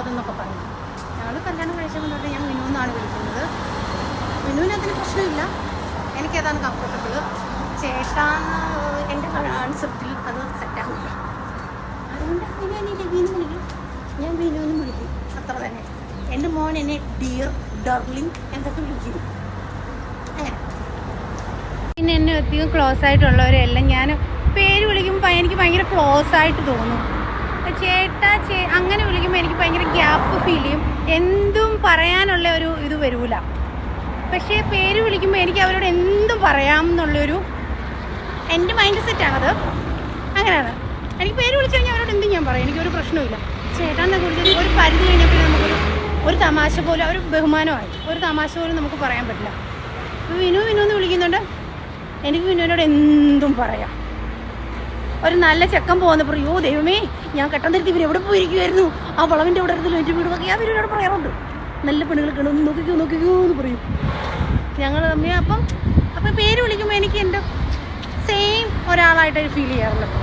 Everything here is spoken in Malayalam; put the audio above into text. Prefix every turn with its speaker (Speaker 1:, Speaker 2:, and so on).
Speaker 1: അതെന്നൊക്കെ പറയും. ഞങ്ങൾ കല്യാണം കഴിച്ചപ്പോൾ തൊട്ട് ഞാൻ വിനു എന്നാണ് വിളിക്കുന്നത്. വിനുവിന് അതിന് പ്രശ്നമില്ല, എനിക്കതാണ് കംഫർട്ടബിൾ. ചേട്ടാന്ന് എൻ്റെ കൺസെപ്റ്റിൽ അത് സെറ്റാകില്ല. അതുകൊണ്ട് വിനുവിനെ വിനു വിളിക്കും, ഞാൻ വിനുവിനും വിളിക്കും, അത്ര തന്നെ. എൻ്റെ മോൻ എന്നെ ഡിയർ, ഡർലിങ് എന്തൊക്കെ വിളിക്കും അങ്ങനെ. പിന്നെ എന്നെ അധികം ക്ലോസ് ആയിട്ടുള്ളവരെല്ലാം ഞാൻ പേര് വിളിക്കുമ്പോൾ എനിക്ക് ഭയങ്കര ക്ലോസ് ആയിട്ട് തോന്നും. ചേട്ടാ അങ്ങനെ വിളിക്കുമ്പോൾ എനിക്ക് ഭയങ്കര ഗ്യാപ്പ് ഫീൽ ചെയ്യും, എന്തും പറയാനുള്ള ഒരു ഇത് വരൂല. പക്ഷേ പേര് വിളിക്കുമ്പോൾ എനിക്ക് അവരോട് എന്തും പറയാം എന്നുള്ളൊരു എൻ്റെ മൈൻഡ് സെറ്റാണത്. അങ്ങനെയാണ്. എനിക്ക് പേര് വിളിച്ചു കഴിഞ്ഞാൽ അവരോട് എന്തും ഞാൻ പറയും, എനിക്കൊരു പ്രശ്നമില്ല. ചേട്ടാന്നെ കുറിച്ച് ഒരു പരിധി കഴിഞ്ഞപ്പോൾ ഒരു തമാശ പോലും, ഒരു ബഹുമാനമായി, ഒരു തമാശ പോലും നമുക്ക് പറയാൻ പറ്റില്ല. വിനു എന്ന് വിളിക്കുന്നുണ്ട്, എനിക്ക് വിനുവിനോട് എന്തും പറയാം. ഒരു നല്ല ചെക്കൻ പോകുന്നപ്പോൾ അയ്യോ ദൈവമേ ഞാൻ കെട്ടാൻ തരത്തി ഇവർ എവിടെ പോയിരിക്കുമായിരുന്നു, ആ വളവിൻ്റെ അവിടെ ഇരുന്നല്ലോ എൻ്റെ വീട് നോക്കി ഞാൻ ഇവരോട് പറയാറുണ്ട്. നല്ല പെണ്ണുങ്ങൾ ഒന്ന് നോക്കിക്കോ എന്ന് പറയും ഞങ്ങൾ തമ്മിൽ. അപ്പം പേര് വിളിക്കുമ്പോൾ എനിക്ക് എൻ്റെ സെയിം ഒരാളായിട്ടൊരു ഫീൽ ചെയ്യാറുള്ളത്.